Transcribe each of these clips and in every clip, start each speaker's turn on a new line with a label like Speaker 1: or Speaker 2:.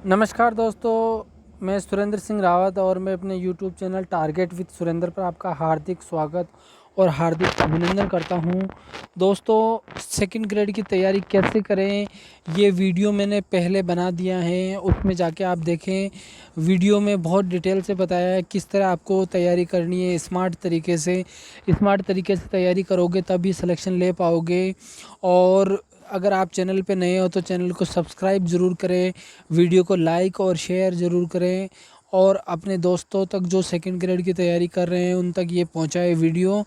Speaker 1: नमस्कार दोस्तों, मैं सुरेंद्र सिंह रावत और मैं अपने YouTube channel target with Surendra पर आपका हार्दिक स्वागत और हार्दिक अभिनंदन करता हूं। दोस्तों, सेकंड ग्रेड की तैयारी कैसे करें ये वीडियो मैंने पहले बना दिया है, उसमें जाके आप देखें। वीडियो में बहुत डिटेल से बताया है किस तरह आपको तैयारी करनी है। स्मार्ट तरीके से तैयारी करोगे तभी सिलेक्शन ले पाओगे। और अगर आप चैनल पे नए हो तो चैनल को सब्सक्राइब ज़रूर करें, वीडियो को लाइक और शेयर ज़रूर करें और अपने दोस्तों तक जो सेकंड ग्रेड की तैयारी कर रहे हैं उन तक ये पहुंचाए वीडियो।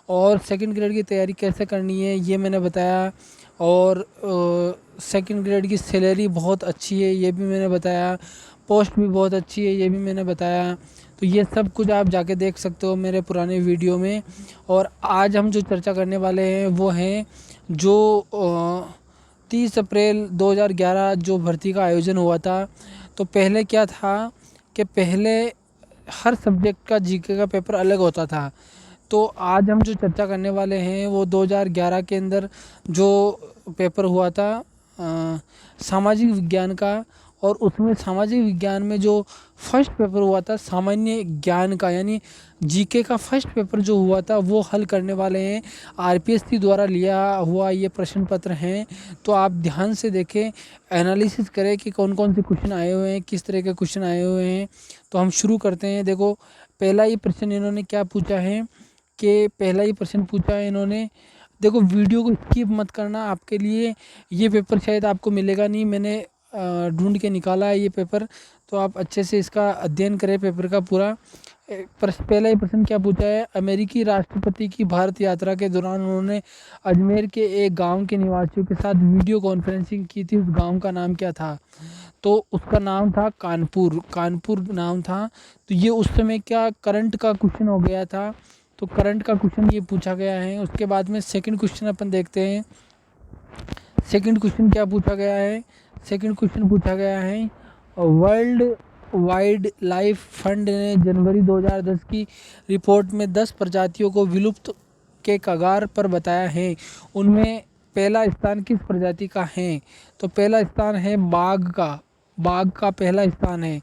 Speaker 1: और सेकंड ग्रेड की तैयारी कैसे करनी है ये मैंने बताया। और सेकंड ग्रेड की सैलरी बहुत अच्छी है ये भी मैंने बताया, पोस्ट भी बहुत अच्छी है ये भी मैंने बताया। तो ये सब कुछ आप जाके देख सकते हो मेरे पुराने वीडियो में। और आज हम जो चर्चा करने वाले हैं वो हैं जो 30 अप्रैल 2011 जो भर्ती का आयोजन हुआ था। तो पहले क्या था कि पहले हर सब्जेक्ट का जीके का पेपर अलग होता था। तो आज हम जो चर्चा करने वाले हैं वो 2011 के अंदर जो पेपर हुआ था सामाजिक विज्ञान का। और उसमें सामाजिक विज्ञान में जो फर्स्ट पेपर हुआ था सामान्य ज्ञान का, यानी जीके का फर्स्ट पेपर जो हुआ था वो हल करने वाले हैं। आरपीएससी द्वारा लिया हुआ ये प्रश्न पत्र हैं। तो आप ध्यान से देखें, एनालिसिस करें कि कौन कौन से क्वेश्चन आए हुए हैं, किस तरह के क्वेश्चन आए हुए हैं। तो हम शुरू करते हैं। देखो, पहला ही प्रश्न इन्होंने क्या पूछा है कि पहला ही प्रश्न पूछा है इन्होंने। देखो, वीडियो को स्किप मत करना, आपके लिए ये पेपर शायद आपको मिलेगा नहीं। मैंने ढूंढ के निकाला है ये पेपर, तो आप अच्छे से इसका अध्ययन करें पेपर का पूरा। पहला ही प्रश्न क्या पूछा है, अमेरिकी राष्ट्रपति की भारत यात्रा के दौरान उन्होंने अजमेर के एक गांव के निवासियों के साथ वीडियो कॉन्फ्रेंसिंग की थी, उस गांव का नाम क्या था? तो उसका नाम था कानपुर नाम था। तो ये उस समय क्या करंट का क्वेश्चन हो गया था, तो करंट का क्वेश्चन ये पूछा गया है। उसके बाद में सेकंड क्वेश्चन अपन देखते हैं। सेकंड क्वेश्चन क्या पूछा गया है? सेकंड क्वेश्चन पूछा गया है, वर्ल्ड वाइल्ड लाइफ फंड ने जनवरी 2010 की रिपोर्ट में 10 प्रजातियों को विलुप्त के कगार पर बताया है। उनमें पहला स्थान किस प्रजाति का है? तो पहला स्थान है बाघ का पहला स्थान है।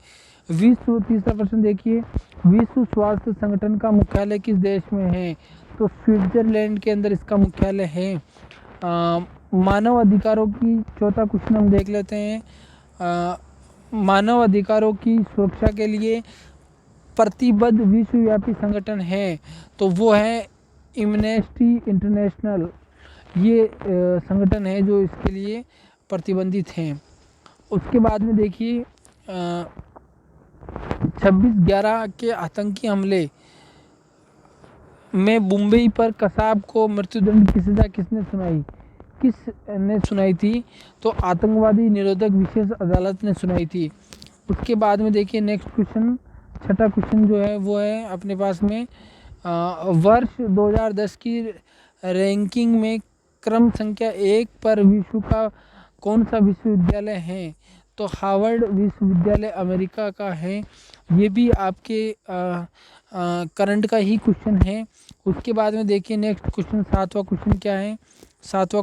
Speaker 1: तीसरा प्रश्न देखिए, विश्व स्वास्थ्य संगठन का मुख्यालय किस देश में है? तो स्विट्जरलैंड के अंदर इसका मुख्यालय है। मानव अधिकारों की, चौथा क्वेश्चन हम देख लेते हैं। मानव अधिकारों की सुरक्षा के लिए प्रतिबद्ध विश्वव्यापी संगठन है, तो वो है एमनेस्टी इंटरनेशनल। ये संगठन है जो इसके लिए प्रतिबंधित हैं। उसके बाद में देखिए, 26/11 के आतंकी हमले में मुंबई पर कसाब को मृत्युदंड की सजा किसने सुनाई थी? तो आतंकवादी निरोधक विशेष अदालत ने सुनाई थी। उसके बाद में देखिए नेक्स्ट क्वेश्चन, छठा क्वेश्चन जो है वो है अपने पास में, वर्ष 2010 की रैंकिंग में क्रम संख्या 1 पर विश्व का कौन सा विश्वविद्यालय है? तो हार्वर्ड विश्वविद्यालय अमेरिका का है। ये भी आपके करंट का ही क्वेश्चन है। उसके बाद में देखिए नेक्स्ट क्वेश्चन, सातवां क्वेश्चन क्या है? सातवां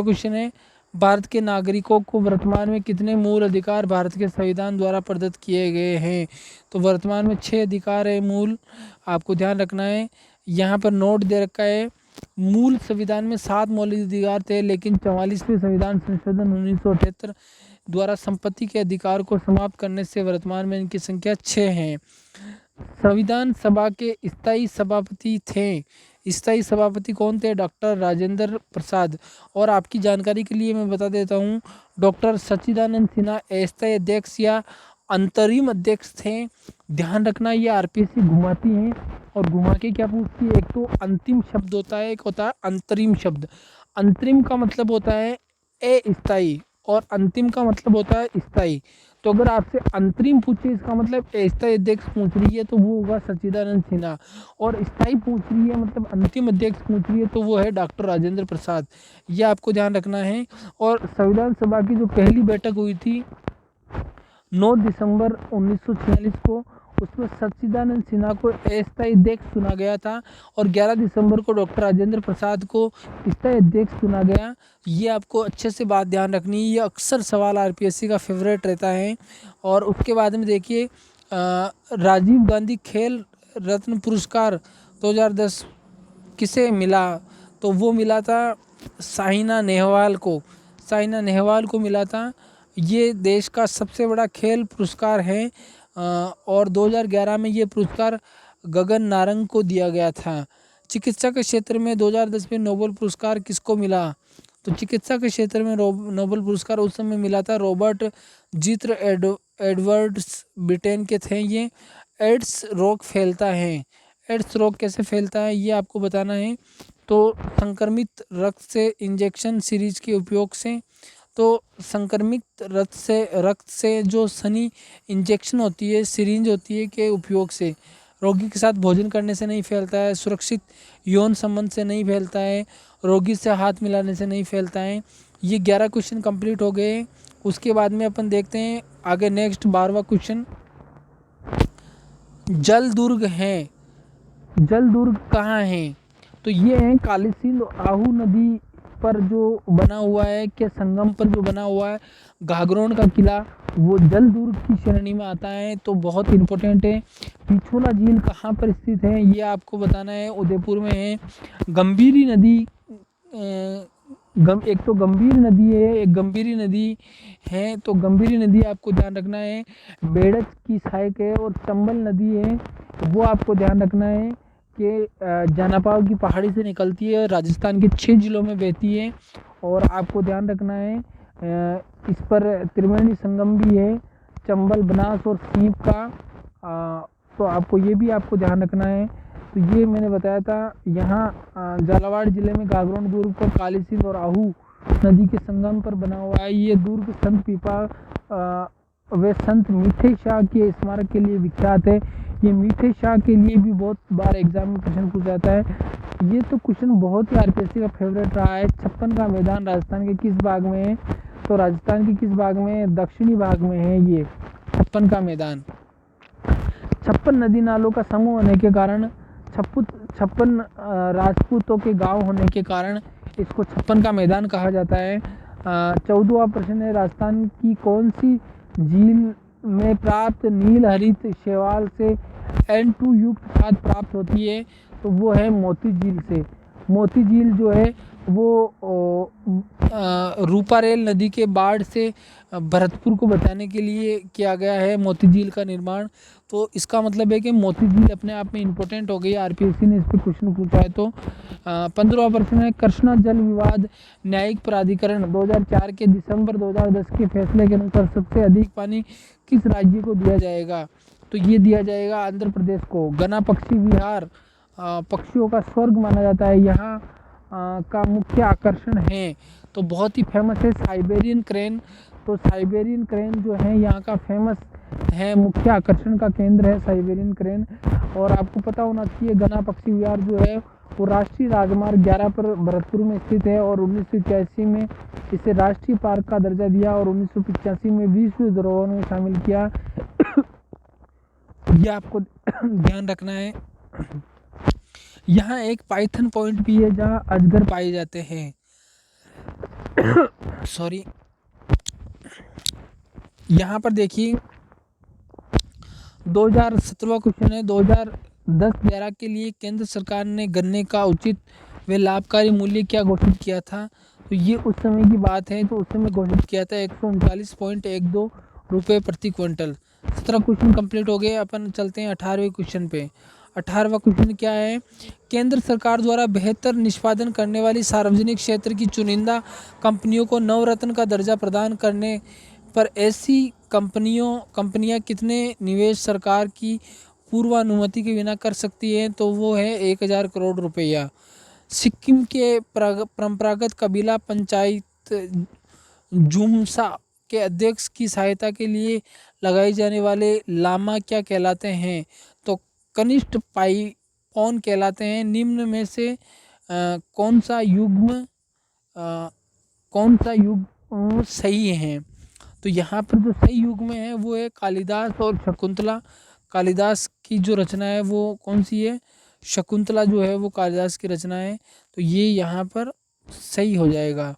Speaker 1: क्वेश्चन है, भारत के नागरिकों को वर्तमान में कितने मूल अधिकार भारत के संविधान द्वारा प्रदत्त किए गए हैं? तो वर्तमान में 6 अधिकार है मूल, आपको ध्यान रखना है। यहाँ पर नोट दे रखा है, मूल संविधान में 7 मौलिक अधिकार थे, लेकिन 44वें संविधान संशोधन 1978 द्वारा संपत्ति के अधिकार को समाप्त करने से वर्तमान में इनकी संख्या 6 है। संविधान सभा के स्थायी सभापति थे, स्थायी सभापति कौन थे? डॉक्टर राजेंद्र प्रसाद। और आपकी जानकारी के लिए मैं बता देता हूँ, डॉक्टर सच्चिदानंद सिन्हा अस्थायी अध्यक्ष या अंतरिम अध्यक्ष थे। ध्यान रखना, ये आरपीएससी घुमाती हैं और घुमा के क्या पूछती है, एक तो अंतिम शब्द होता है, एक होता है अंतरिम शब्द। अंतरिम का मतलब होता है अस्थायी और अंतिम का मतलब होता है स्थायी। तो अगर आपसे अंतरिम पूछे इसका मतलब अस्थायी अध्यक्ष पूछ रही है तो वो होगा सच्चिदानंद सिन्हा, और स्थायी पूछ रही है मतलब अंतिम अध्यक्ष पूछ रही है तो वो है डॉक्टर राजेंद्र प्रसाद। ये आपको ध्यान रखना है। और संविधान सभा की जो पहली बैठक हुई थी 9 दिसंबर 1946 को, उसमें सच्चिदानंद सिन्हा को अस्थायी अध्यक्ष चुना गया था और 11 दिसंबर को डॉक्टर राजेंद्र प्रसाद को स्थायी अध्यक्ष चुना गया। ये आपको अच्छे से बात ध्यान रखनी है, ये अक्सर सवाल आरपीएससी का फेवरेट रहता है। और उसके बाद में देखिए राजीव गांधी खेल रत्न पुरस्कार 2010 किसे मिला, तो वो मिला था साइना नेहवाल को। साइना नेहवाल को मिला था। ये देश का सबसे बड़ा खेल पुरस्कार है और 2011 में ये पुरस्कार गगन नारंग को दिया गया था। चिकित्सा के क्षेत्र में 2010 में नोबेल पुरस्कार किसको मिला, तो चिकित्सा के क्षेत्र में नोबेल पुरस्कार उस समय मिला था रॉबर्ट जित्र एडवर्ड्स, ब्रिटेन के थे। ये एड्स रोग फैलता है। एड्स रोग कैसे फैलता है ये आपको बताना है। तो संक्रमित रक्त से इंजेक्शन सीरीज के उपयोग से, तो संक्रमित रक्त से जो सनी इंजेक्शन होती है, सिरिंज होती है के उपयोग से, रोगी के साथ भोजन करने से नहीं फैलता है, सुरक्षित यौन संबंध से नहीं फैलता है, रोगी से हाथ मिलाने से नहीं फैलता है। ये 11 क्वेश्चन कंप्लीट हो गए। उसके बाद में अपन देखते हैं आगे नेक्स्ट 12वां क्वेश्चन। जल दुर्ग है, जल दुर्ग कहाँ है, तो ये है काली सिंध आहू नदी पर जो बना हुआ है, के संगम पर जो बना हुआ है घाघरोन का किला, वो जल दुर्ग की श्रेणी में आता है। तो बहुत इंपॉर्टेंट है। पिछोला झील कहाँ पर स्थित है ये आपको बताना है, उदयपुर में है। गंभीरी नदी एक तो गंभीर नदी है, एक गंभीरी नदी है, तो गंभीरी नदी आपको ध्यान रखना है। बेड़च की सहायक है और चंबल नदी है, वो आपको ध्यान रखना है कि जानापाव की पहाड़ी से निकलती है, राजस्थान के 6 जिलों में बहती है। और आपको ध्यान रखना है इस पर त्रिवेणी संगम भी है, चंबल, बनास और सीप का। तो आपको ये भी आपको ध्यान रखना है। तो ये मैंने बताया था। यहाँ झालावाड़ जिले में घाघरोन दुर्ग पर काली सिंध और आहू नदी के संगम पर बना हुआ है। ये दुर्ग संत पीपा व संत मीठे शाह के स्मारक के लिए विख्यात है। ये मीठे शाह के लिए भी बहुत बार एग्जाम में प्रश्न पूछा जाता है। ये तो क्वेश्चन बहुत ही आरपीएससी का फेवरेट रहा है। 56 का मैदान राजस्थान के किस भाग में है, तो राजस्थान के किस भाग में है, दक्षिणी भाग में है ये 56 का मैदान। 56 नदी नालों का समूह होने के कारण, 56 राजपूतों के गांव होने के कारण इसको 56 का मैदान कहा जाता है। 14वां प्रश्न है, राजस्थान की कौन सी झील में प्राप्त नील हरित शैवाल से N2 युक्त खाद प्राप्त होती है, तो वो है मोती झील से। मोती झील जो है वो रूपारेल नदी के बाढ़ से भरतपुर को बचाने के लिए किया गया है मोती झील का निर्माण। तो इसका मतलब है कि मोती झील अपने आप में इम्पोर्टेंट हो गई। आरपीएससी ने इस पर क्वेश्चन पूछा है। तो 15वां प्रश्न है, कृष्णा जल विवाद न्यायिक प्राधिकरण 2004 के दिसंबर 2010 के फैसले के अनुसार सबसे अधिक पानी किस राज्य को दिया जाएगा, तो ये दिया जाएगा आंध्र प्रदेश को। गना पक्षी विहार पक्षियों का स्वर्ग माना जाता है, यहाँ का मुख्य आकर्षण है, तो बहुत ही फेमस है साइबेरियन क्रेन। तो साइबेरियन क्रेन जो है यहाँ का फेमस है, मुख्य आकर्षण का केंद्र है साइबेरियन क्रेन। और आपको पता होना चाहिए गना पक्षी विहार जो है वो राष्ट्रीय राजमार्ग 11 पर भरतपुर में स्थित है और 1981 में इसे राष्ट्रीय पार्क का दर्जा दिया और 1985 में विश्व धरोहर में शामिल किया। यह आपको ध्यान रखना है। यहाँ एक पाइथन पॉइंट भी है जहाँ अजगर पाए जाते हैं। सॉरी, यहाँ पर देखिए 2017वां क्वेश्चन है, 2010-11 के लिए केंद्र सरकार ने गन्ने का उचित व लाभकारी मूल्य क्या घोषित किया था, तो ये उस समय की बात है। तो उस समय घोषित किया था 139.12 रुपये प्रति क्विंटल। 17 क्वेश्चन कंप्लीट हो गए। अपन चलते हैं 18वें क्वेश्चन पे। 18वां क्वेश्चन क्या है, केंद्र सरकार द्वारा बेहतर निष्पादन करने वाली सार्वजनिक क्षेत्र की चुनिंदा कंपनियों को नवरत्न का दर्जा प्रदान करने पर ऐसी कंपनियां कितने निवेश सरकार की पूर्वानुमति के बिना कर सकती हैं, तो वो है 1000 करोड़ रुपया। सिक्किम के परंपरागत कबीला पंचायत जुमसा के अध्यक्ष की सहायता के लिए लगाए जाने वाले लामा क्या कहलाते हैं, तो कनिष्ठ पाइपॉन कहलाते हैं। निम्न में से कौन सा युग्म सही है, तो यहाँ पर जो सही युग्म है वो है कालिदास और शकुंतला। कालिदास की जो रचना है वो कौन सी है, शकुंतला जो है वो कालिदास की रचना है, तो ये यहाँ पर सही हो जाएगा।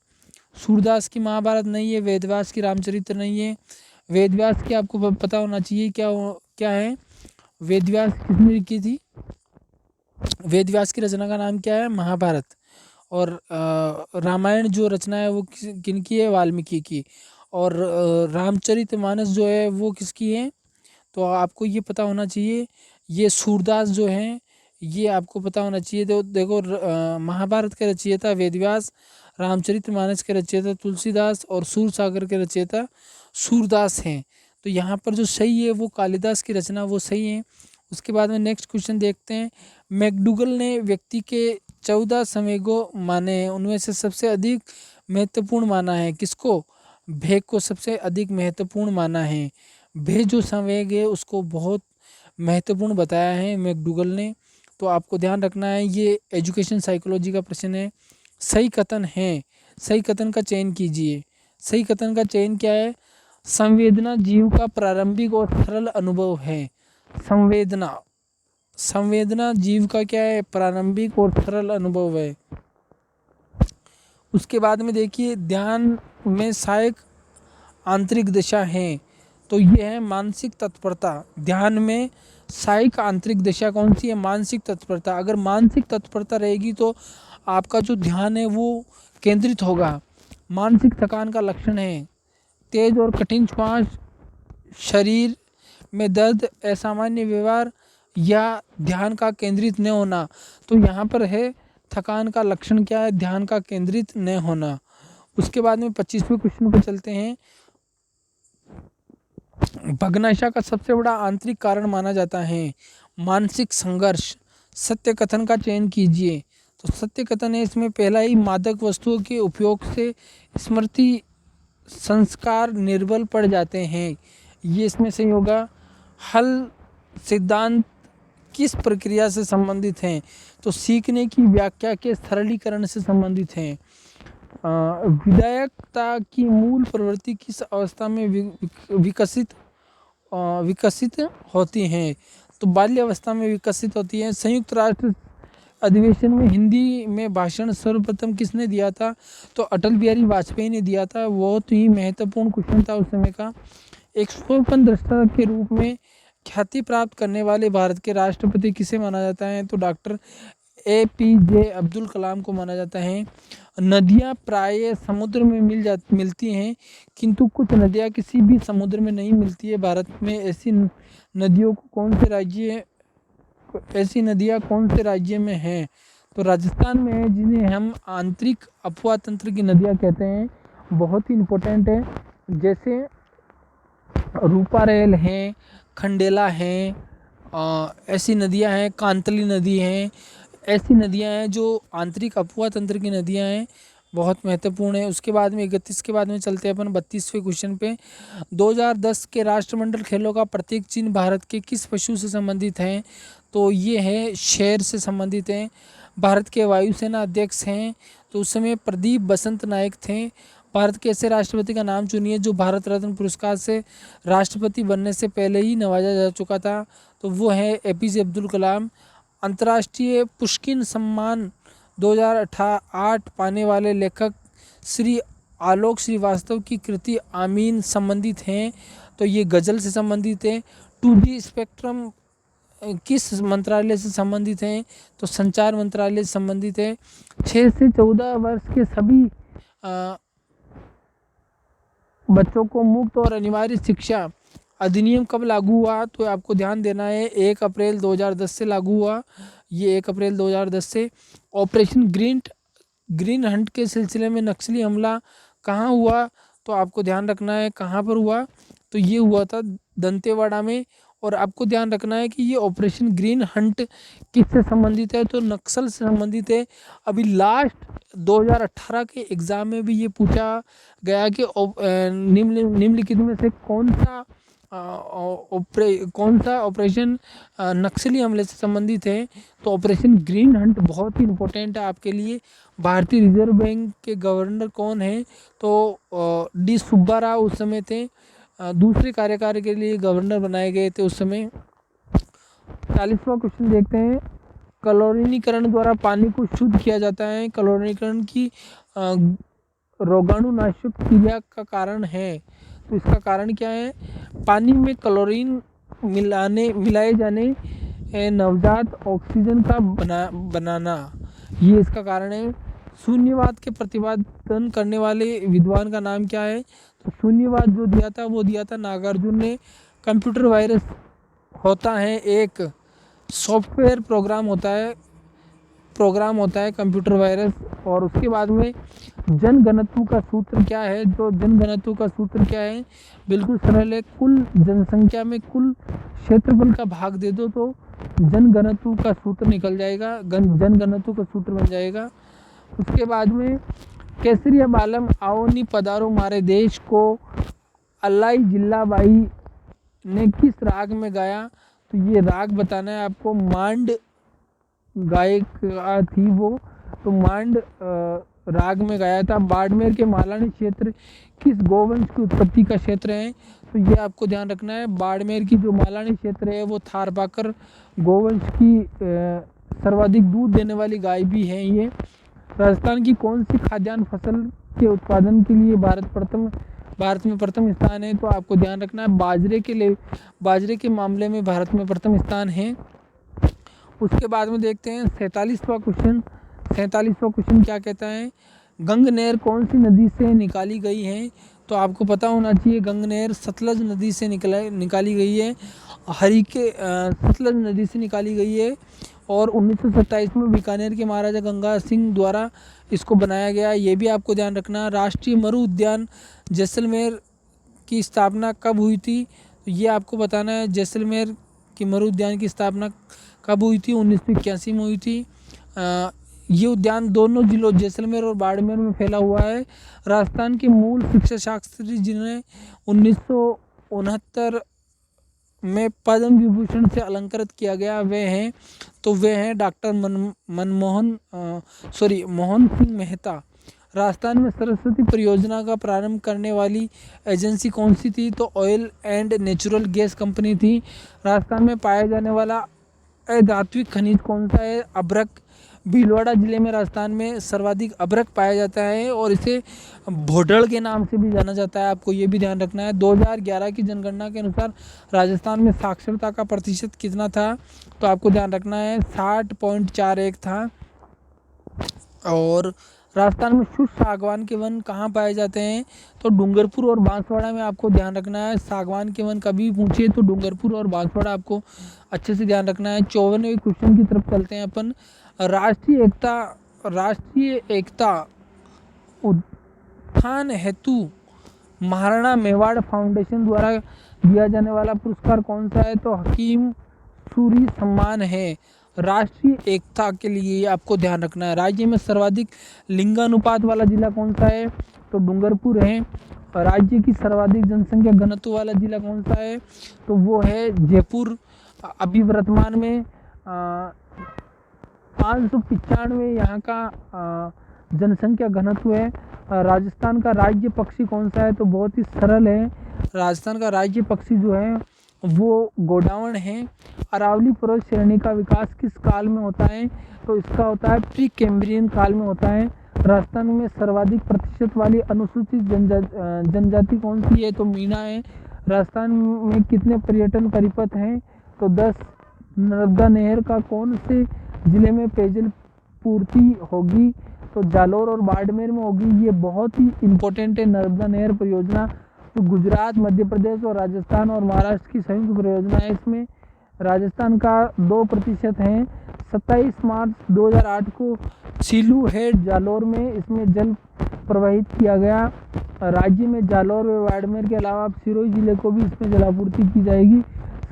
Speaker 1: सूरदास की महाभारत नहीं है, वेदव्यास की रामचरित्र नहीं है। वेदव्यास की आपको पता होना चाहिए क्या है, वेदव्यास किसने लिखी थी, वेदव्यास की रचना का नाम क्या है, महाभारत। और रामायण जो रचना है वो किनकी है, वाल्मीकि की। और रामचरितमानस जो है वो किसकी है, तो आपको ये पता होना चाहिए, ये सूरदास जो हैं, ये आपको पता होना चाहिए। तो देखो महाभारत के रचयिता वेदव्यास, रामचरितमानस के रचयिता तुलसीदास और सूरसागर के रचयिता सूरदास हैं। तो यहाँ पर जो सही है वो कालिदास की रचना वो सही है। उसके बाद में नेक्स्ट क्वेश्चन देखते हैं। मैकडूगल ने व्यक्ति के 14 संवेगों माने हैं, उनमें से सबसे अधिक महत्वपूर्ण माना है किसको, भेग को सबसे अधिक महत्वपूर्ण माना है। भेग जो संवेग है उसको बहुत महत्वपूर्ण बताया है मैकडूगल ने। तो आपको ध्यान रखना है, ये एजुकेशन साइकोलॉजी का प्रश्न है। सही कथन है, सही कथन का चयन कीजिए। सही कथन का चयन क्या है, संवेदना जीव का प्रारंभिक और सरल अनुभव है। संवेदना, संवेदना जीव का क्या है, प्रारंभिक और सरल अनुभव है। उसके बाद में देखिए, ध्यान में सहायक आंतरिक दिशा है, तो ये है मानसिक तत्परता। ध्यान में सहायक आंतरिक दिशा कौन सी है, मानसिक तत्परता। अगर मानसिक तत्परता रहेगी तो आपका जो ध्यान है वो केंद्रित होगा। मानसिक थकान का लक्षण है तेज और कठिन श्वास, शरीर में दर्द, असामान्य व्यवहार या ध्यान का केंद्रित न होना। तो यहाँ पर है थकान का लक्षण क्या है, ध्यान का केंद्रित न होना। उसके बाद में 25वें क्वेश्चन पर चलते हैं। भग्नाशा का सबसे बड़ा आंतरिक कारण माना जाता है मानसिक संघर्ष। सत्य कथन का चयन कीजिए। तो सत्य कथन है इसमें पहला ही, मादक वस्तुओं के उपयोग से स्मृति संस्कार निर्बल पड़ जाते हैं, ये इसमें सही होगा। हल सिद्धांत किस प्रक्रिया से संबंधित हैं, तो सीखने की व्याख्या के सरलीकरण से संबंधित हैं। विधायकता की मूल प्रवृत्ति किस अवस्था में विकसित होती हैं, तो बाल्यावस्था में विकसित होती है। संयुक्त राष्ट्र अधिवेशन में हिंदी में भाषण सर्वप्रथम किसने दिया था, तो अटल बिहारी वाजपेयी ने दिया था। बहुत ही महत्वपूर्ण क्वेश्चन था उस समय का। एक स्वतंत्र दृष्टा के रूप में ख्याति प्राप्त करने वाले भारत के राष्ट्रपति किसे माना जाता है, तो डॉक्टर APJ अब्दुल कलाम को माना जाता है। नदियाँ प्राय समुद्र में मिलती हैं, किंतु कुछ नदियाँ किसी भी समुद्र में नहीं मिलती है। भारत में ऐसी नदियों को ऐसी नदियाँ कौन से राज्य में हैं, तो राजस्थान में है, जिन्हें हम आंतरिक अफवाह तंत्र की नदियाँ कहते हैं। बहुत ही इम्पोर्टेंट है, जैसे रूपारेल है, खंडेला है, ऐसी नदियाँ हैं, कांतली नदी है, ऐसी नदियाँ हैं जो आंतरिक अफवाह तंत्र की नदियाँ हैं, बहुत महत्वपूर्ण है। उसके बाद में 31 के बाद में चलते हैं अपन 32वें क्वेश्चन पे। 2010 के राष्ट्रमंडल खेलों का प्रतीक चिन्ह भारत के किस पशु से संबंधित है, तो ये है शेर से संबंधित है। भारत के वायुसेना अध्यक्ष हैं, तो उस समय प्रदीप बसंत नायक थे। भारत के ऐसे राष्ट्रपति का नाम चुनिए जो भारत रत्न पुरस्कार से राष्ट्रपति बनने से पहले ही नवाजा जा चुका था, तो वो है APJ अब्दुल कलाम। अंतर्राष्ट्रीय पुष्किन सम्मान 2008 पाने वाले लेखक श्री आलोक श्रीवास्तव की कृति आमीन संबंधित हैं, तो ये गज़ल से संबंधित है। 2G स्पेक्ट्रम किस मंत्रालय से संबंधित हैं, तो संचार मंत्रालय से संबंधित है। 6 से 14 वर्ष के सभी बच्चों को मुफ्त और अनिवार्य शिक्षा अधिनियम कब लागू हुआ, तो आपको ध्यान देना है 1 अप्रैल 2010 से लागू हुआ, ये 1 अप्रैल 2010 से। ऑपरेशन ग्रीन हंट के सिलसिले में नक्सली हमला कहाँ हुआ, तो आपको ध्यान रखना है कहाँ पर हुआ, तो ये हुआ था दंतेवाड़ा में। और आपको ध्यान रखना है कि ये ऑपरेशन ग्रीन हंट किससे संबंधित है, तो नक्सल से संबंधित है। अभी लास्ट 2018 के एग्ज़ाम में भी ये पूछा गया कि निम्नलिखित में से कौन सा ऑपरेशन नक्सली हमले से संबंधित है, तो ऑपरेशन ग्रीन हंट बहुत ही इम्पोर्टेंट है आपके लिए। भारतीय रिजर्व बैंक के गवर्नर कौन है, तो D सुब्बा राव उस समय थे, दूसरे कार्यकाल के लिए गवर्नर बनाए गए थे उस समय। 40वां क्वेश्चन देखते हैं। क्लोरीनीकरण द्वारा पानी को शुद्ध किया जाता है। क्लोरीनीकरण की रोगाणुनाशक क्रिया का कारण है, तो इसका कारण क्या है? पानी में क्लोरीन मिलाए जाने नवजात ऑक्सीजन का बनाना, ये इसका कारण है। शून्यवाद के प्रतिपादन करने वाले विद्वान का नाम क्या है? तो शून्यवाद जो दिया था वो दिया था नागार्जुन ने। कंप्यूटर वायरस होता है एक सॉफ्टवेयर प्रोग्राम होता है कंप्यूटर वायरस। और उसके बाद में जनघनत्व का सूत्र क्या है? जो जनघनत्व का सूत्र क्या है? बिल्कुल सरल है, कुल जनसंख्या में कुल क्षेत्रफल का भाग दे दो तो जनघनत्व का सूत्र निकल जाएगा, जनघनत्व का सूत्र बन जाएगा। उसके बाद में केसरिया बालम आओनी पधारो मारे देश को अल्लाई जिल्ला बाई ने किस राग में गाया? तो ये राग बताना है आपको। मांड गायक थी वो, तो मांड राग में गाया था। बाड़मेर के मालानी क्षेत्र किस गोवंश की उत्पत्ति का क्षेत्र है? तो ये आपको ध्यान रखना है। बाड़मेर की जो मालानी क्षेत्र है वो थारपाकर गोवंश की सर्वाधिक दूध देने वाली गाय भी है ये। राजस्थान की कौन सी खाद्यान्न फसल के उत्पादन के लिए भारत में प्रथम स्थान है? तो आपको ध्यान रखना है बाजरे के मामले में भारत में प्रथम स्थान है। उसके बाद में देखते हैं 47वां क्वेश्चन क्या कहता है? गंगनेर कौन सी नदी से निकाली गई है? तो आपको पता होना चाहिए गंगनेर सतलज नदी से निकाली गई है। सतलज नदी से निकाली गई है और 1927 में बीकानेर के महाराजा गंगा सिंह द्वारा इसको बनाया गया। ये भी आपको ध्यान रखना। राष्ट्रीय मरु उद्यान जैसलमेर की स्थापना कब हुई थी? तो ये आपको बताना है। जैसलमेर की मरु उद्यान की स्थापना कब हुई थी? 1981 में हुई थी। ये उद्यान दोनों जिलों जैसलमेर और बाड़मेर में फैला हुआ है। राजस्थान के मूल शिक्षा शास्त्री जिन्हें 1969 में पद्म विभूषण से अलंकृत किया गया वे हैं डॉक्टर मोहन सिंह मेहता। राजस्थान में सरस्वती परियोजना का प्रारंभ करने वाली एजेंसी कौन सी थी? तो oil and natural gas company थी। राजस्थान में पाया जाने वाला अधात्विक खनिज कौन सा है? अभ्रक। भीलवाड़ा जिले में राजस्थान में सर्वाधिक अभ्रक पाया जाता है और इसे भोडल के नाम से भी जाना जाता है। आपको ये भी ध्यान रखना है। 2011 की जनगणना के अनुसार राजस्थान में साक्षरता का प्रतिशत कितना था? तो आपको ध्यान रखना है 60.41 था। और राजस्थान में शुष्क सागवान के वन कहाँ पाए जाते हैं? तो डूंगरपुर और बांसवाड़ा में आपको ध्यान रखना है। सागवान के वन कभी पूछिए तो डूंगरपुर और बांसवाड़ा आपको अच्छे से ध्यान रखना है। 54वें क्वेश्चन की तरफ चलते हैं अपन। राष्ट्रीय एकता उत्थान हेतु महाराणा मेवाड़ फाउंडेशन द्वारा दिया जाने वाला पुरस्कार कौन सा है? तो हकीम सूरी सम्मान है। राष्ट्रीय एकता के लिए आपको ध्यान रखना है। राज्य में सर्वाधिक लिंगानुपात वाला जिला कौन सा है? तो डूंगरपुर है। राज्य की सर्वाधिक जनसंख्या घनत्व वाला जिला कौन सा है? तो वो है जयपुर। अभी वर्तमान में 595 यहाँ का जनसंख्या घनत्व है। राजस्थान का राज्य पक्षी कौन सा है? तो बहुत ही सरल है। राजस्थान का राज्य पक्षी जो है वो गोडावण है। अरावली पर्वत श्रेणी का विकास किस काल में होता है? तो इसका होता है प्री कैम्ब्रियन काल में होता है। राजस्थान में सर्वाधिक प्रतिशत वाली अनुसूचित जनजाति कौन सी है? तो मीणा है। राजस्थान में कितने पर्यटन परिपथ हैं? तो 10। नर्मदा नहर का कौन से जिले में पेयजल पूर्ति होगी? तो जालोर और बाड़मेर में होगी। ये बहुत ही इम्पोर्टेंट है नर्मदा नहर परियोजना, जो गुजरात, मध्य प्रदेश और राजस्थान और महाराष्ट्र की संयुक्त परियोजना है। इसमें राजस्थान का 2% है। 27 मार्च 2008 को सीलू हेड जालोर में इसमें जल प्रवाहित किया गया। राज्य में जालोर व बाड़मेर के अलावा अब सिरोही जिले को भी इसमें जलापूर्ति की जाएगी।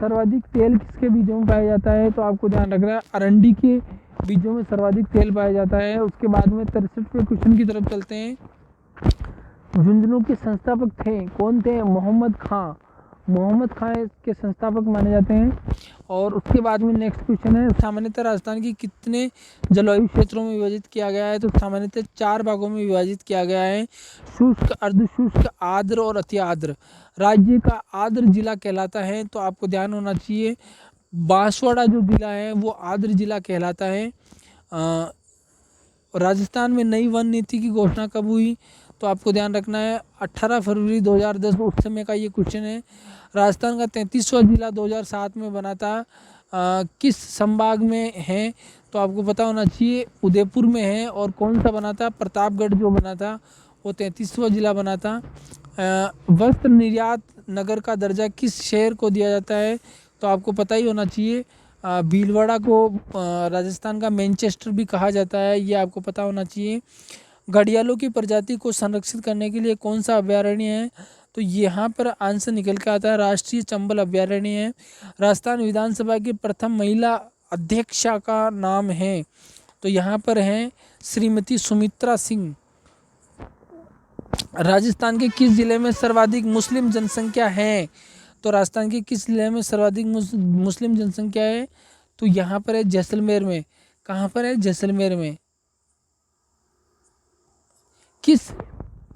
Speaker 1: सर्वाधिक तेल किसके बीजों में पाया जाता है? तो आपको ध्यान रखना है अरंडी के बीजों में सर्वाधिक तेल पाया जाता है। उसके बाद में 63वें क्वेश्चन की तरफ चलते हैं। झुंझुनू के संस्थापक थे कौन थे? मोहम्मद खां के संस्थापक माने जाते हैं। और उसके बाद में नेक्स्ट क्वेश्चन है, सामान्यतः राजस्थान की कितने जलवायु क्षेत्रों में विभाजित किया गया है? तो सामान्यतः 4 भागों में विभाजित किया गया है। शुष्क, अर्धशुष्क, आर्द्र और अति आर्द्र। राज्य का आर्द्र जिला कहलाता है। तो आपको ध्यान होना चाहिए बांसवाड़ा जो ज़िला है वो आर्द्र जिला कहलाता है। राजस्थान में नई वन नीति की घोषणा कब हुई? तो आपको ध्यान रखना है 18 फरवरी 2010, उस समय का ये क्वेश्चन है। राजस्थान का 33वां जिला 2007 में बना था। किस संभाग में है? तो आपको पता होना चाहिए उदयपुर में है। और कौन सा बना था? प्रतापगढ़ जो बना था वो 33वां जिला बना था। वस्त्र निर्यात नगर का दर्जा किस शहर को दिया जाता है? तो आपको पता ही होना चाहिए भीलवाड़ा को राजस्थान का मैनचेस्टर भी कहा जाता है, ये आपको पता होना चाहिए। घड़ियालों की प्रजाति को संरक्षित करने के लिए कौन सा अभयारण्य है? तो यहाँ पर आंसर निकल के आता है राष्ट्रीय चंबल अभयारण्य है। राजस्थान विधानसभा की प्रथम महिला अध्यक्षा का नाम है? तो यहाँ पर है श्रीमती सुमित्रा सिंह। राजस्थान के किस जिले में सर्वाधिक मुस्लिम जनसंख्या है? तो राजस्थान के किस जिले में सर्वाधिक मुस्लिम जनसंख्या है? तो यहाँ पर है जैसलमेर में। कहाँ पर है? जैसलमेर में।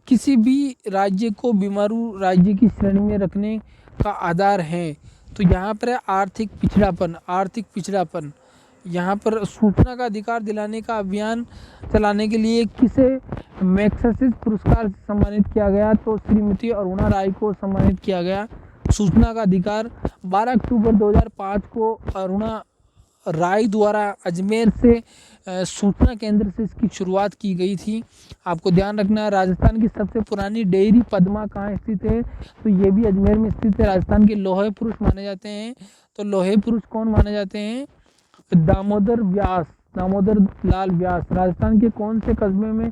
Speaker 1: किसी भी राज्य को बीमारू राज्य की श्रेणी में रखने का आधार है? तो यहाँ पर है आर्थिक पिछड़ापन। आर्थिक पिछड़ापन। यहाँ पर सूचना का अधिकार दिलाने का अभियान चलाने के लिए किसे मैग्सेसे पुरस्कार से सम्मानित किया गया? तो श्रीमती अरुणा राय को सम्मानित किया गया। सूचना का अधिकार 12 अक्टूबर 2005 को अरुणा राय द्वारा अजमेर से सूचना केंद्र से इसकी शुरुआत की गई थी। आपको ध्यान रखना है राजस्थान की सबसे पुरानी डेयरी पद्मा कहाँ स्थित है? तो ये भी अजमेर में स्थित है। राजस्थान के लोहे पुरुष माने जाते हैं। तो लोहे पुरुष कौन माने जाते हैं? दामोदर व्यास, दामोदर लाल व्यास। राजस्थान के कौन से कस्बे में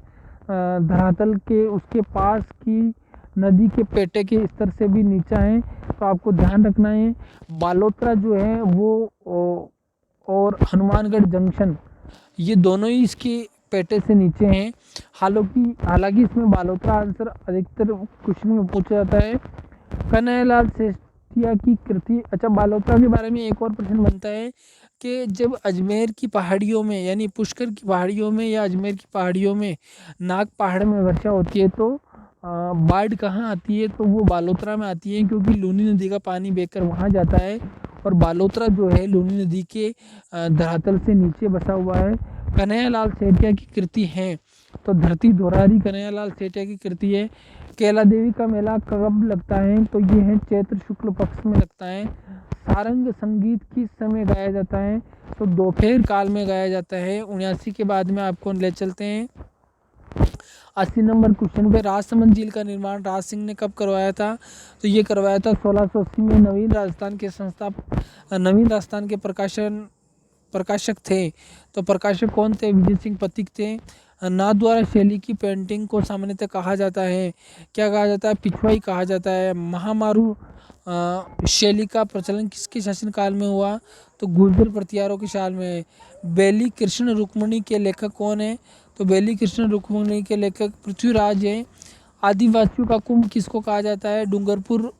Speaker 1: धरातल के उसके पास की नदी के पेटे के स्तर से भी नीचा है? तो आपको ध्यान रखना है बालोतरा जो है वो और हनुमानगढ़ जंक्शन ये दोनों ही इसके पेटे से नीचे हैं। हालांकि इसमें बालोतरा आंसर अधिकतर क्वेश्चन में पूछा जाता है। कन्हैयालाल सेठिया की कृति। अच्छा, बालोतरा के बारे में एक और प्रश्न बनता है कि जब अजमेर की पहाड़ियों में यानी पुष्कर की पहाड़ियों में या अजमेर की पहाड़ियों में नाग पहाड़ में वर्षा होती है तो बाढ़ कहाँ आती है? तो वो बालोतरा में आती है, क्योंकि लूनी नदी का पानी बहकर वहाँ जाता है और बालोतरा जो है लूनी नदी के धरातल से नीचे बसा हुआ है। कन्हैयालाल सेठिया की कृति है तो धरती धोरारी कन्हैयालाल सेठिया की कृति है। कैला देवी का मेला कब लगता है? तो ये है चैत्र शुक्ल पक्ष में लगता है। सारंग संगीत किस समय गाया जाता है? तो दोपहर काल में गाया जाता है। 79 के बाद में आपको ले चलते हैं 80 नंबर क्वेश्चन पे। राजसमंद झील का निर्माण राज सिंह ने कब करवाया था? तो ये करवाया था 1680 में। नवीन राजस्थान के प्रकाशक थे। तो प्रकाशक कौन थे? विजय सिंह पथिक थे। नाथद्वारा शैली की पेंटिंग को सामान्यतः कहा जाता है? क्या कहा जाता है? पिछवाई कहा जाता है। महामारू शैली का प्रचलन किसके शासनकाल में हुआ? तो गुर्जर प्रतिहारों के साल में। बेली कृष्ण रुक्मणी के लेखक कौन है? तो बेली कृष्ण रुक्मणी के लेखक पृथ्वीराज हैं। आदिवासियों का कुंभ किसको कहा जाता है? डूंगरपुर।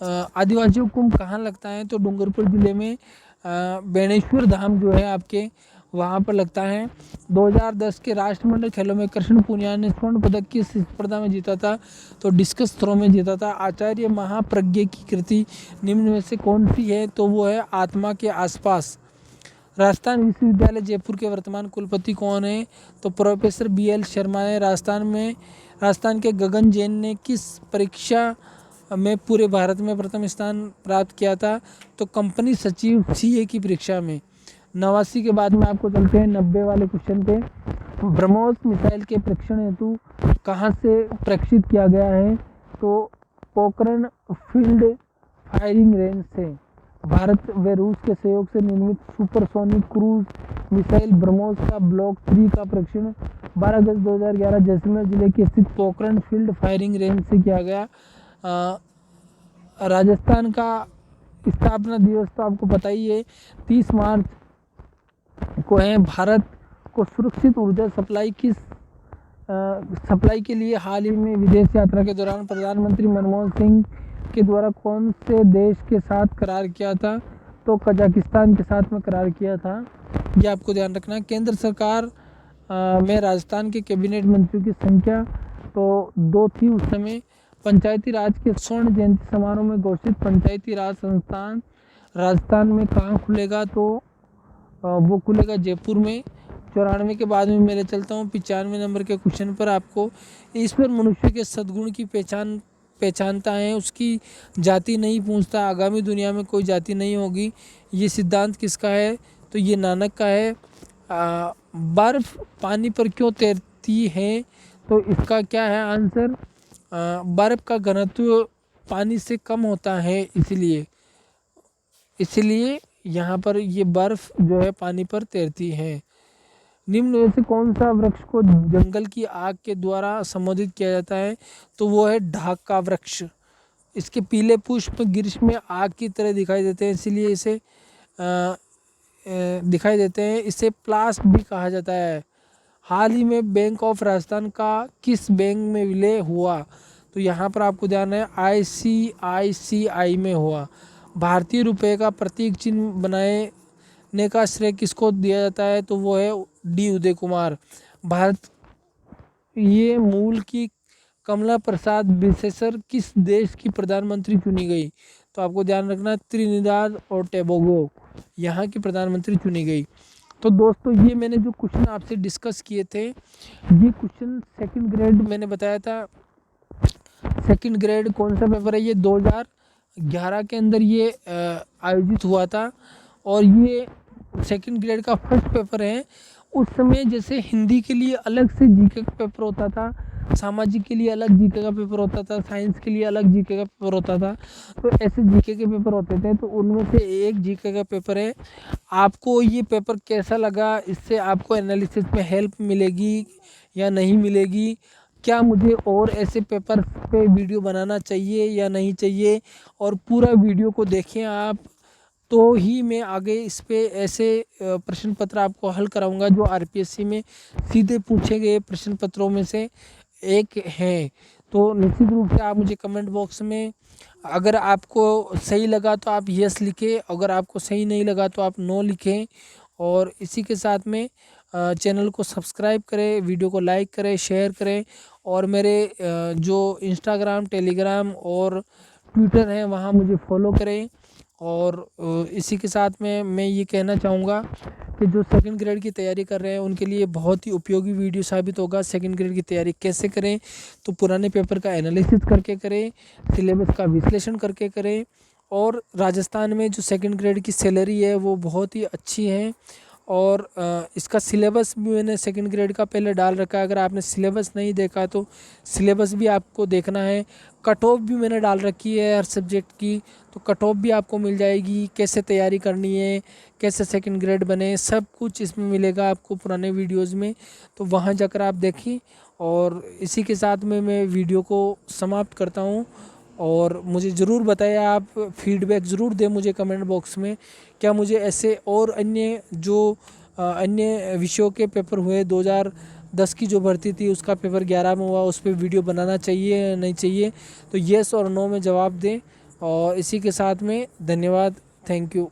Speaker 1: आदिवासियों का कुंभ कहाँ लगता है? तो डूंगरपुर जिले में बेणेश्वर धाम जो है आपके वहाँ पर लगता है। 2010 के राष्ट्रमंडल खेलों में कृष्ण पूनिया ने स्वर्ण पदक किस स्पर्धा में जीता था? तो डिस्कस थ्रो में जीता था। आचार्य महाप्रज्ञ की कृति निम्न में से कौन सी है? तो वो है आत्मा के आसपास। राजस्थान विश्वविद्यालय जयपुर के वर्तमान कुलपति कौन है? तो प्रोफेसर BL शर्मा है। राजस्थान के गगन जैन ने किस परीक्षा में पूरे भारत में प्रथम स्थान प्राप्त किया था? तो कंपनी सचिव CA की परीक्षा में। 89 के बाद में आपको चलते हैं 90 वाले क्वेश्चन पे। ब्रह्मोस मिसाइल के परीक्षण हेतु कहाँ से प्रक्षित किया गया है? तो पोखरण फील्ड फायरिंग रेंज से। भारत व रूस के सहयोग से निर्मित सुपरसोनिक क्रूज मिसाइल ब्रह्मोस का ब्लॉक 3 का परीक्षण 12 अगस्त 2011 जैसलमेर जिले के स्थित पोखरण फील्ड फायरिंग रेंज से किया गया। राजस्थान का स्थापना दिवस तो आपको पता ही है 30 मार्च को है। भारत को सुरक्षित ऊर्जा सप्लाई के लिए हाल ही में विदेश यात्रा के दौरान प्रधानमंत्री मनमोहन सिंह के द्वारा कौन से देश के साथ करार किया था? तो कजाकिस्तान के साथ में करार किया था। ये आपको ध्यान रखना है। केंद्र सरकार में राजस्थान के कैबिनेट मंत्रियों की संख्या तो 2 थी उस समय। पंचायती राज के स्वर्ण जयंती समारोह में घोषित पंचायती राज संस्थान राजस्थान में कहाँ खुलेगा, तो वो खुलेगा जयपुर में। 94 के बाद में मैं ले चलता हूँ 95 नंबर के क्वेश्चन पर आपको। इस पर मनुष्य के सद्गुण की पहचानता है, उसकी जाति नहीं पूछता, आगामी दुनिया में कोई जाति नहीं होगी। ये सिद्धांत किसका है, तो ये नानक का है। बर्फ पानी पर क्यों तैरती है, तो इसका क्या है आंसर, बर्फ का घनत्व पानी से कम होता है, इसलिए यहाँ पर ये बर्फ जो है पानी पर तैरती है। निम्न में से कौन सा वृक्ष को जंगल की आग के द्वारा संबोधित किया जाता है, तो वो है ढाक का वृक्ष। इसके पीले पुष्प ग्रीष्म में आग की तरह दिखाई देते हैं, इसीलिए इसे दिखाई देते हैं, इसे प्लास भी कहा जाता है। हाल ही में बैंक ऑफ राजस्थान का किस बैंक में विलय हुआ, तो यहाँ पर आपको ध्यान है ICICI में हुआ। भारतीय रुपये का प्रतीक चिन्ह बनाने का श्रेय किसको दिया जाता है, तो वो है डी उदय कुमार। भारत ये मूल की कमला प्रसाद बिसेसर किस देश की प्रधानमंत्री चुनी गई, तो आपको ध्यान रखना त्रिनिदाद और टोबैगो यहाँ की प्रधानमंत्री चुनी गई। तो दोस्तों ये मैंने जो क्वेश्चन आपसे डिस्कस किए थे, ये क्वेश्चन सेकंड ग्रेड मैंने बताया था। सेकंड ग्रेड कौन सा पेपर है, ये 2011 के अंदर ये आयोजित हुआ था, और ये सेकंड ग्रेड का फर्स्ट पेपर है। उस समय जैसे हिंदी के लिए अलग से जीके का पेपर होता था, सामाजिक के लिए अलग जीके का पेपर होता था, साइंस के लिए अलग जीके का पेपर होता था, तो ऐसे जीके के पेपर होते थे। तो उनमें से एक जीके का पेपर है। आपको ये पेपर कैसा लगा, इससे आपको एनालिसिस में हेल्प मिलेगी या नहीं मिलेगी, क्या मुझे और ऐसे पेपर पे वीडियो बनाना चाहिए या नहीं चाहिए, और पूरा वीडियो को देखें आप, तो ही मैं आगे इस पे ऐसे प्रश्न पत्र आपको हल कराऊंगा जो आरपीएससी में सीधे पूछे गए प्रश्न पत्रों में से एक है। तो निश्चित रूप से आप मुझे कमेंट बॉक्स में, अगर आपको सही लगा तो आप यस लिखें, अगर आपको सही नहीं लगा तो आप नो लिखें। और इसी के साथ में चैनल को सब्सक्राइब करें, वीडियो को लाइक करें, शेयर करें, और मेरे जो इंस्टाग्राम, टेलीग्राम और ट्विटर है वहाँ मुझे फॉलो करें। और इसी के साथ में मैं ये कहना चाहूँगा कि जो सेकंड ग्रेड की तैयारी कर रहे हैं उनके लिए बहुत ही उपयोगी वीडियो साबित होगा। सेकंड ग्रेड की तैयारी कैसे करें, तो पुराने पेपर का एनालिसिस करके करें, सिलेबस का विश्लेषण करके करें। और राजस्थान में जो सेकंड ग्रेड की सैलरी है वो बहुत ही अच्छी है, और इसका सिलेबस भी मैंने सेकंड ग्रेड का पहले डाल रखा है। अगर आपने सिलेबस नहीं देखा तो सिलेबस भी आपको देखना है। कट ऑफ भी मैंने डाल रखी है हर सब्जेक्ट की, तो कट ऑफ भी आपको मिल जाएगी, कैसे तैयारी करनी है, कैसे सेकंड ग्रेड बने, सब कुछ इसमें मिलेगा आपको पुराने वीडियोज़ में। तो वहाँ जाकर आप देखें। और इसी के साथ में मैं वीडियो को समाप्त करता हूँ। और मुझे ज़रूर बताएं, आप फीडबैक ज़रूर दें मुझे कमेंट बॉक्स में, क्या मुझे ऐसे और अन्य जो अन्य विषयों के पेपर हुए 2010 की जो भर्ती थी उसका पेपर 11 में हुआ, उस पर वीडियो बनाना चाहिए या नहीं चाहिए, तो येस और नो में जवाब दें। और इसी के साथ में धन्यवाद, थैंक यू।